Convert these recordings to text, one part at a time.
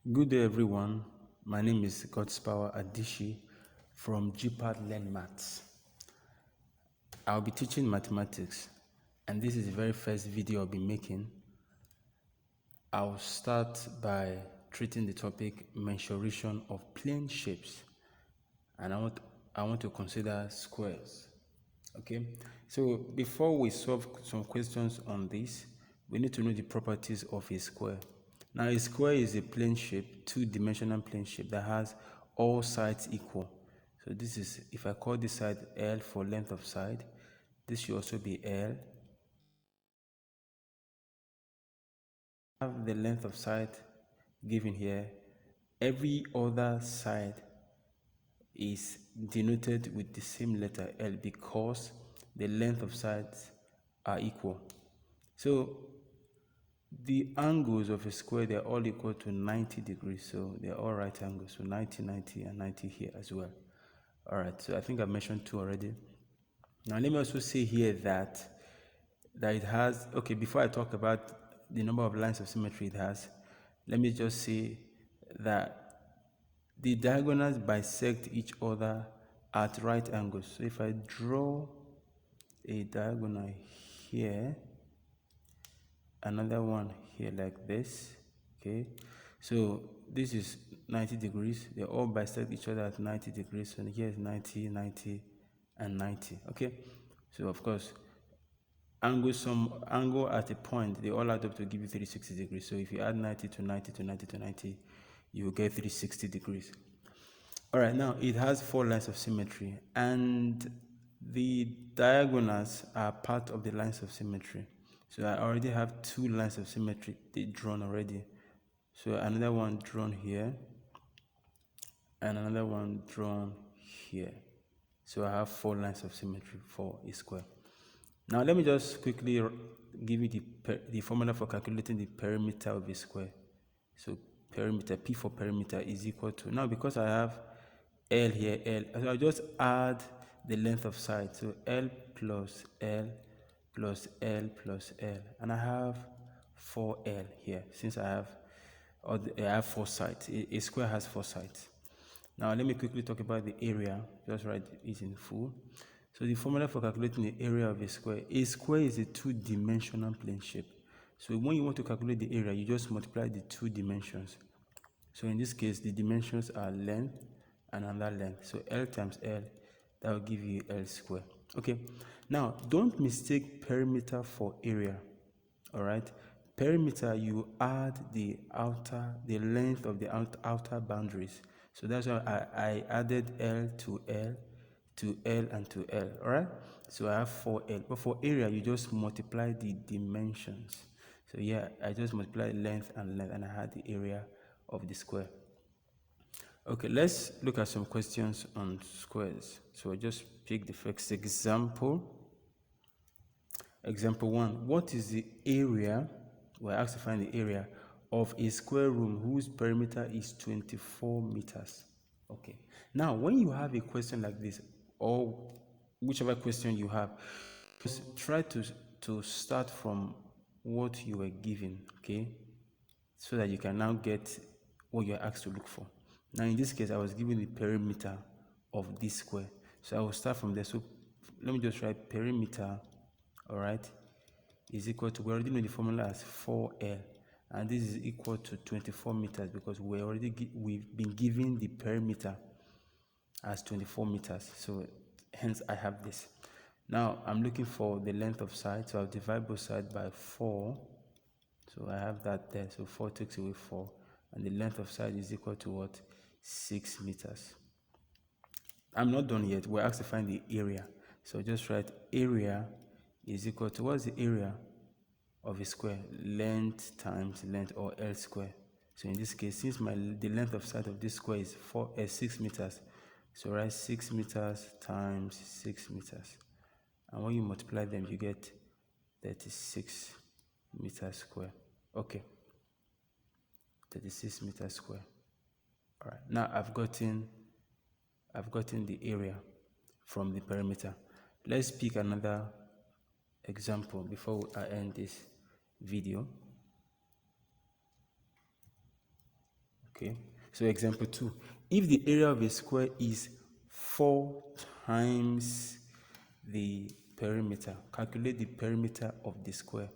Good day, everyone. My name is Godspower Adishi from GPAD Learn Maths. I'll be teaching mathematics, and this is the very first video I'll be making. I'll start by treating the topic mensuration of plane shapes, and I want to consider squares. Okay, so before we solve some questions on this, we need to know the properties of a square. Now, a square is a plane shape, two-dimensional plane shape that has all sides equal. So this is, if I call this side L for length of side, this should also be L. Have the length of side given here. Every other side is denoted with the same letter L because the length of sides are equal. So the angles of a square, they're all equal to 90 degrees. So they're all right angles. So 90, 90, and 90 here as well. All right, so I think I mentioned two already. Now let me also say here that it has, okay, before I talk about the number of lines of symmetry it has, let me just say that the diagonals bisect each other at right angles. So if I draw a diagonal here, another one here like this, okay, so this is 90 degrees. They all bisect each other at 90 degrees. So here is 90, 90, and 90. Okay, so of course angle at a point, they all add up to give you 360 degrees. So if you add 90 to 90 to 90 to 90, you will get 360 degrees. All right, now it has four lines of symmetry, and the diagonals are part of the lines of symmetry. So I already have two lines of symmetry drawn already. So another one drawn here and another one drawn here. So I have four lines of symmetry for a square. Now let me just quickly give you the formula for calculating the perimeter of a square. So perimeter, P for perimeter is equal to, now because I have L here, L, so I'll just add the length of side. So L plus L plus L plus L, and I have 4L here since I have four sides. A square has four sides. Now let me quickly talk about the area. Just write it in full. So the formula for calculating the area of a square is a two-dimensional plane shape. So when you want to calculate the area, you just multiply the two dimensions. So in this case, the dimensions are length and another length. So L times L, that will give you L square. Okay, now don't mistake perimeter for area. All right, perimeter, you add the length of the outer boundaries. So that's why I added L to L to L and to L. All right, so I have 4L. But for area, you just multiply the dimensions. So yeah, I just multiply length, and I had the area of the square. Okay, let's look at some questions on squares. So I just pick the first example. Example 1. What is the area? We're asked to find the area of a square room whose perimeter is 24 meters. Okay. Now, when you have a question like this, or whichever question you have, just try to start from what you were given, okay? So that you can now get what you're asked to look for. Now, in this case, I was given the perimeter of this square. So I will start from there. So let me just write perimeter, all right, is equal to, we already know the formula as 4L. And this is equal to 24 meters because we've been given the perimeter as 24 meters. So hence I have this. Now I'm looking for the length of side. So I'll divide both sides by 4. So I have that there. So 4 takes away 4. And the length of side is equal to what? 6 meters. I'm not done yet. We're asked to find the area. So just write area is equal to, what's the area of a square? Length times length, or L square. So in this case, since the length of side of this square is 6 meters, so write 6 meters times 6 meters. And when you multiply them, you get 36 meters square. Okay, 36 meters square. All right, now I've gotten the area from the perimeter. Let's pick another example before I end this video. Okay, so example 2, if the area of a square is 4 times the perimeter, calculate the perimeter of the square.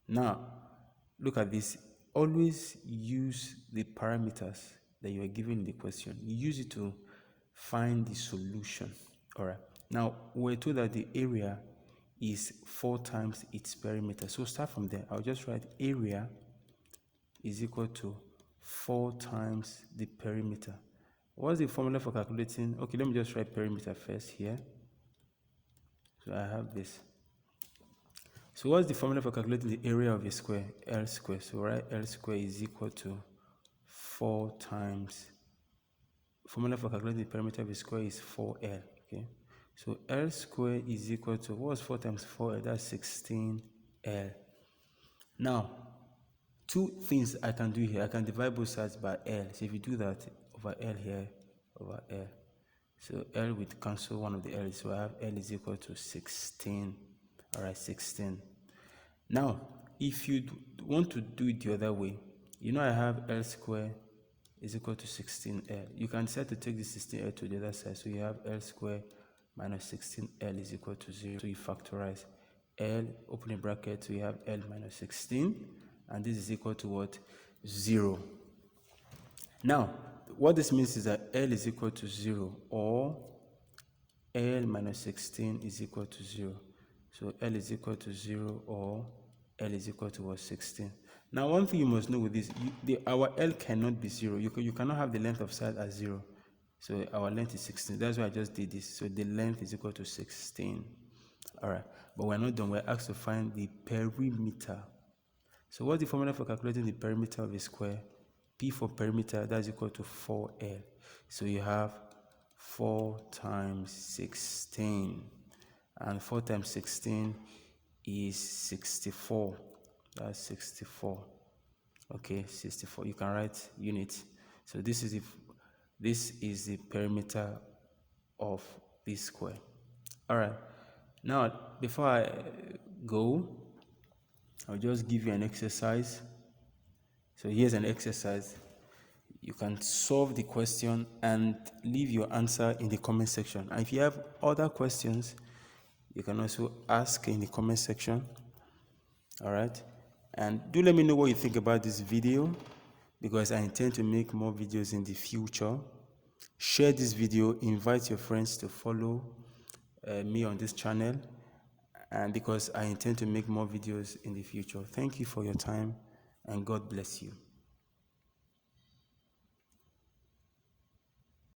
Now look at this, always use the parameters that you are given in the question. You use it to find the solution. All right, now we're told that the area is 4 times its perimeter, so start from there. I'll just write area is equal to 4 times the perimeter. What's the formula for calculating? Okay, let me just write perimeter first here. So I have this. So what's the formula for calculating the area of a square? L square. So write L square is equal to 4 times, formula for calculating the perimeter of a square is 4L. Okay, so L square is equal to, what's 4 times 4L? That's 16L. Now, two things I can do here. I can divide both sides by L. So if you do that, over L here, over L. So L will cancel one of the L's. So I have L is equal to 16. All right, 16. Now, if you want to do it the other way, you know I have L square is equal to 16L. You can decide to take the 16L to the other side. So you have L square minus 16L is equal to 0. So you factorize L, opening bracket, so you have L minus 16. And this is equal to what? 0. Now, what this means is that L is equal to 0, or L minus 16 is equal to 0. So L is equal to 0, or L is equal to what? 16. Now, one thing you must know with this, our L cannot be 0. You cannot have the length of side as 0. So our length is 16. That's why I just did this. So the length is equal to 16. All right. But we're not done. We're asked to find the perimeter. So what's the formula for calculating the perimeter of a square? P for perimeter, that's equal to 4L. So you have 4 times 16. And 4 times 16 is 64. That's 64. Okay, 64. You can write units. So this is the perimeter of this square. All right. Now, before I go, I'll just give you an exercise. So here's an exercise. You can solve the question and leave your answer in the comment section. And if you have other questions, you can also ask in the comment section. All right. And do let me know what you think about this video, because I intend to make more videos in the future. Share this video, invite your friends to follow me on this channel, and because I intend to make more videos in the future. Thank you for your time, and God bless you.